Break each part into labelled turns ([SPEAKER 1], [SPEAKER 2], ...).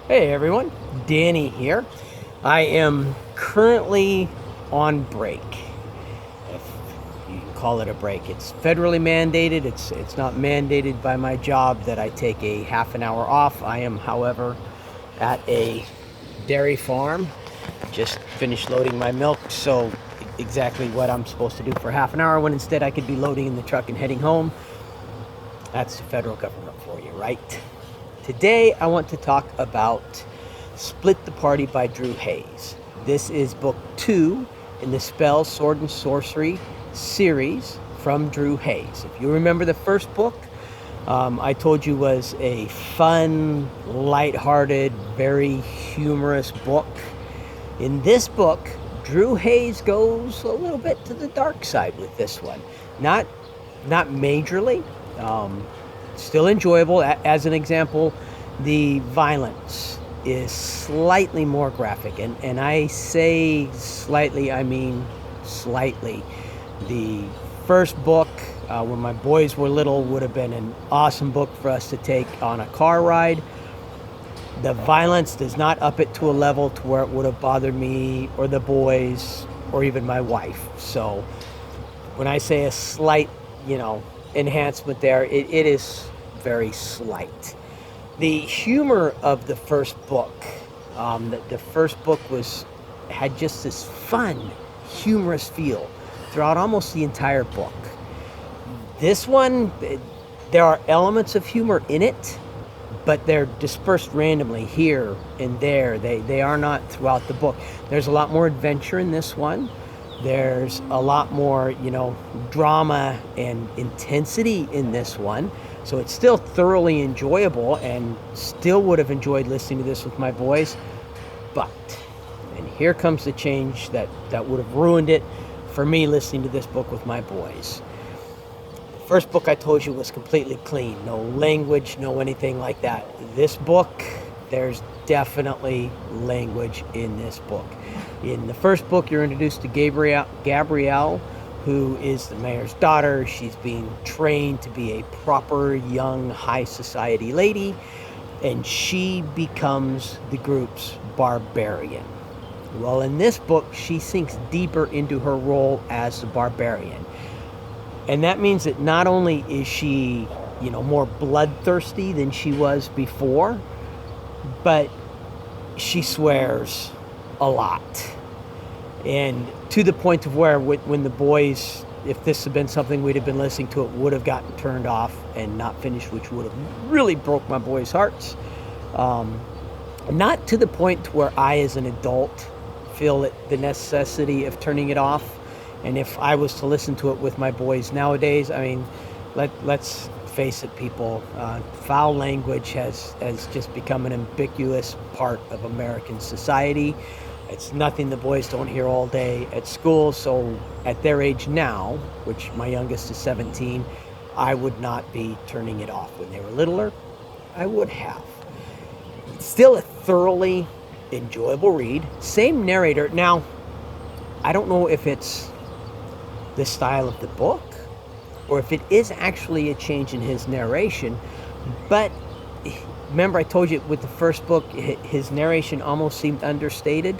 [SPEAKER 1] Hey everyone, Danny here. I am currently on break. If you can call it a break. It's federally mandated. It's not mandated by my job that I take a half an hour off. I am, however, at a dairy farm. Just finished loading my milk, so exactly what I'm supposed to do for half an hour when instead I could be loading in the truck and heading home. That's the federal government for you, right? Today, I want to talk about Split the Party by Drew Hayes. This is book 2 in the Spell, Sword, and Sorcery series from Drew Hayes. If you remember the first book, I told you was a fun, lighthearted, very humorous book. In this book, Drew Hayes goes a little bit to the dark side with this one. Not majorly. Still enjoyable. As an example, the violence is slightly more graphic, and I say slightly, I mean slightly. The first book, when my boys were little, would have been an awesome book for us to take on a car ride. The violence does not up it to a level to where it would have bothered me or the boys or even my wife. So when I say a slight, enhancement there, it is very slight. The humor of the first book, the first book had just this fun, humorous feel throughout almost the entire book. This one, there are elements of humor in it, but they're dispersed randomly here and there. They are not throughout the book. There's a lot more adventure in this one. There's a lot more, drama and intensity in this one. So it's still thoroughly enjoyable and still would have enjoyed listening to this with my boys. But, and here comes the change that would have ruined it for me listening to this book with my boys. The first book I told you was completely clean. No language, no anything like that. This book, there's definitely language in this book. In the first book, you're introduced to Gabrielle, who is the mayor's daughter. She's being trained to be a proper young high society lady, and she becomes the group's barbarian. Well, in this book, she sinks deeper into her role as the barbarian. And that means that not only is she, more bloodthirsty than she was before, but she swears a lot. And to the point of where when the boys, if this had been something we'd have been listening to, it would have gotten turned off and not finished, which would have really broke my boys' hearts. Not to the point where I, as an adult, feel the necessity of turning it off. And if I was to listen to it with my boys nowadays, I mean, let's face it, people, foul language has just become an ambiguous part of American society. It's nothing the boys don't hear all day at school. So at their age now, which my youngest is 17, I would not be turning it off. When they were littler, I would have. It's still a thoroughly enjoyable read. Same narrator. Now, I don't know if it's the style of the book or if it is actually a change in his narration, but remember I told you with the first book, his narration almost seemed understated.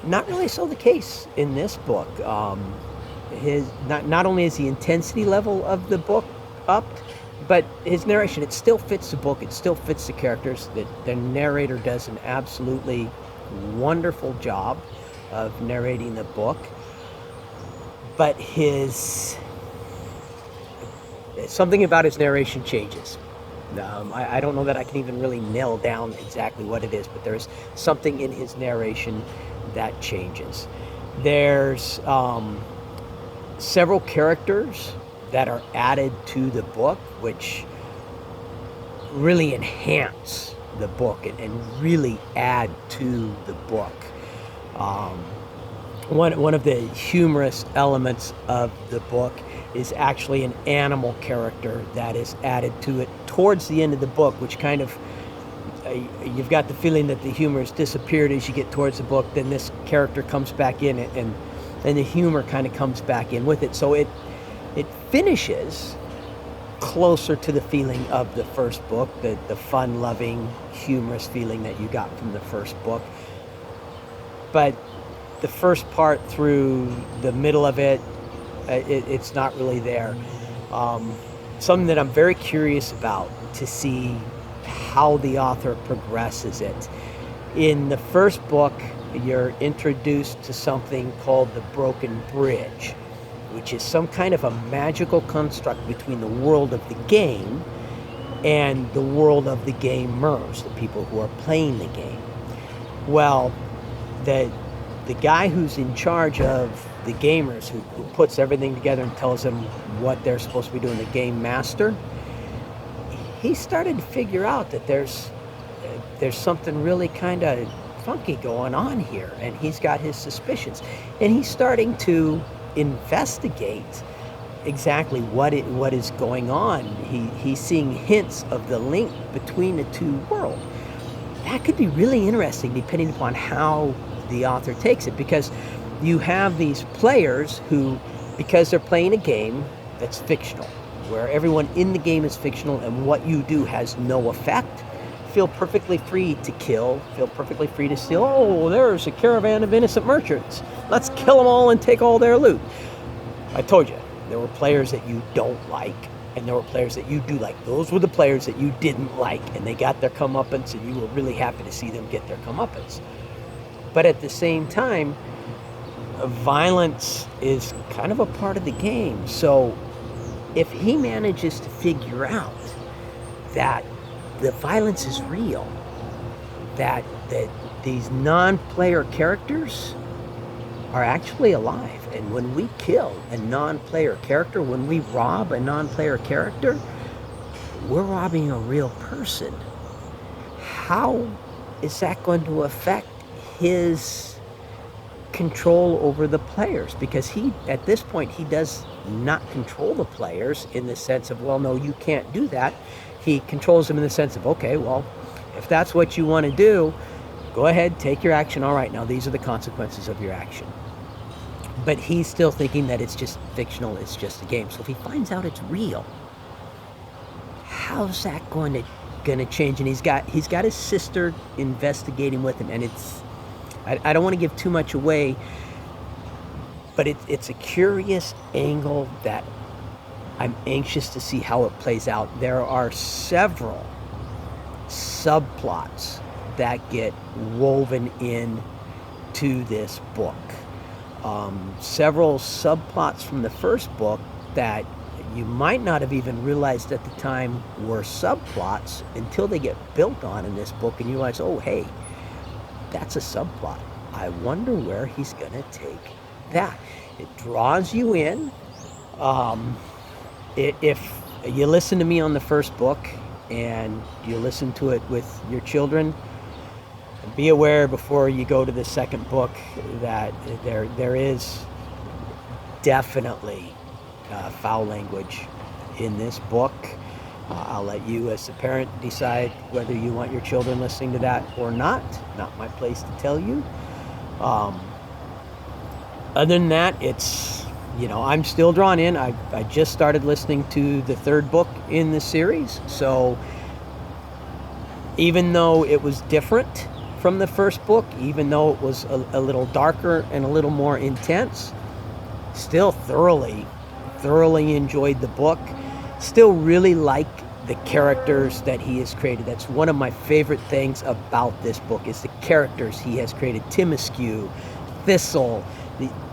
[SPEAKER 1] Not really so the case in this book. Not only is the intensity level of the book upped, but his narration, it still fits the book, it still fits the characters. The narrator does an absolutely wonderful job of narrating the book. But something about his narration changes. I don't know that I can even really nail down exactly what it is, but there's something in his narration that changes. There's several characters that are added to the book, which really enhance the book and really add to the book. One of the humorous elements of the book is actually an animal character that is added to it towards the end of the book, which kind of, you've got the feeling that the humor has disappeared as you get towards the book. Then this character comes back in, and the humor kind of comes back in with it. So it finishes closer to the feeling of the first book, the fun-loving, humorous feeling that you got from the first book. But the first part through the middle of it's not really there. Something that I'm very curious about to see how the author progresses it. In the first book, you're introduced to something called the Broken Bridge, which is some kind of a magical construct between the world of the game and the world of the gamers, the people who are playing the game. Well, the guy who's in charge of the gamers, who puts everything together and tells them what they're supposed to be doing, the game master, he started to figure out that there's something really kind of funky going on here, and he's got his suspicions, and he's starting to investigate exactly what is going on. He's seeing hints of the link between the two worlds. That could be really interesting depending upon how the author takes it, because you have these players who, because they're playing a game that's fictional, where everyone in the game is fictional and what you do has no effect, feel perfectly free to kill, feel perfectly free to steal. Oh, there's a caravan of innocent merchants. Let's kill them all and take all their loot. I told you, there were players that you don't like, and there were players that you do like. Those were the players that you didn't like, and they got their comeuppance, and you were really happy to see them get their comeuppance. But at the same time, violence is kind of a part of the game. So if he manages to figure out that the violence is real, that these non-player characters are actually alive, and when we kill a non-player character, when we rob a non-player character, we're robbing a real person. How is that going to affect his control over the players? Because at this point, he does not control the players in the sense of, well, no, you can't do that. He controls them in the sense of, okay, well, if that's what you want to do, go ahead, take your action. All right, now these are the consequences of your action. But he's still thinking that it's just fictional, it's just a game. So if he finds out it's real, how's that going to change? And he's got his sister investigating with him, and I don't want to give too much away, but it's a curious angle that I'm anxious to see how it plays out. There are several subplots that get woven in to this book. Several subplots from the first book that you might not have even realized at the time were subplots until they get built on in this book, and you realize, oh, hey, that's a subplot. I wonder where he's going to take that. It draws you in. If you listen to me on the first book and you listen to it with your children, be aware before you go to the second book that there is definitely foul language in this book. I'll let you as the parent decide whether you want your children listening to that or not. Not my place to tell you. Other than that, it's, I'm still drawn in. I just started listening to the third book in the series. So even though it was different from the first book, even though it was a little darker and a little more intense, still thoroughly enjoyed the book. Still really like the characters that he has created. That's one of my favorite things about this book, is the characters he has created. Tim Askew, Thistle,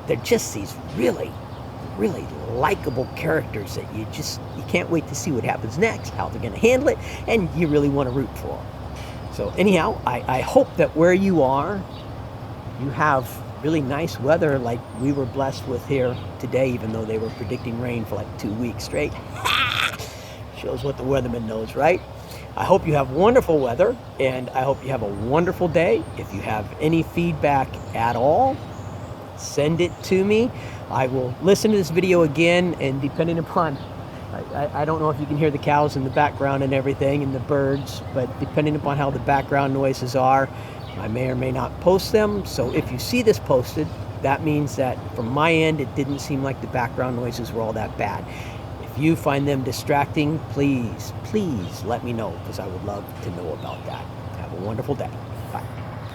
[SPEAKER 1] they're just these really likable characters that you can't wait to see what happens next, how they're going to handle it, and you really want to root for them. So anyhow, I hope that where you are, you have really nice weather like we were blessed with here today, even though they were predicting rain for like 2 weeks straight. Shows what the weatherman knows, right? I hope you have wonderful weather, and I hope you have a wonderful day. If you have any feedback at all, send it to me. I will listen to this video again, and depending upon, I don't know if you can hear the cows in the background and everything, and the birds, but depending upon how the background noises are, I may or may not post them. So if you see this posted, that means that from my end, it didn't seem like the background noises were all that bad. If you find them distracting, please let me know, because I would love to know about that. Have a wonderful day.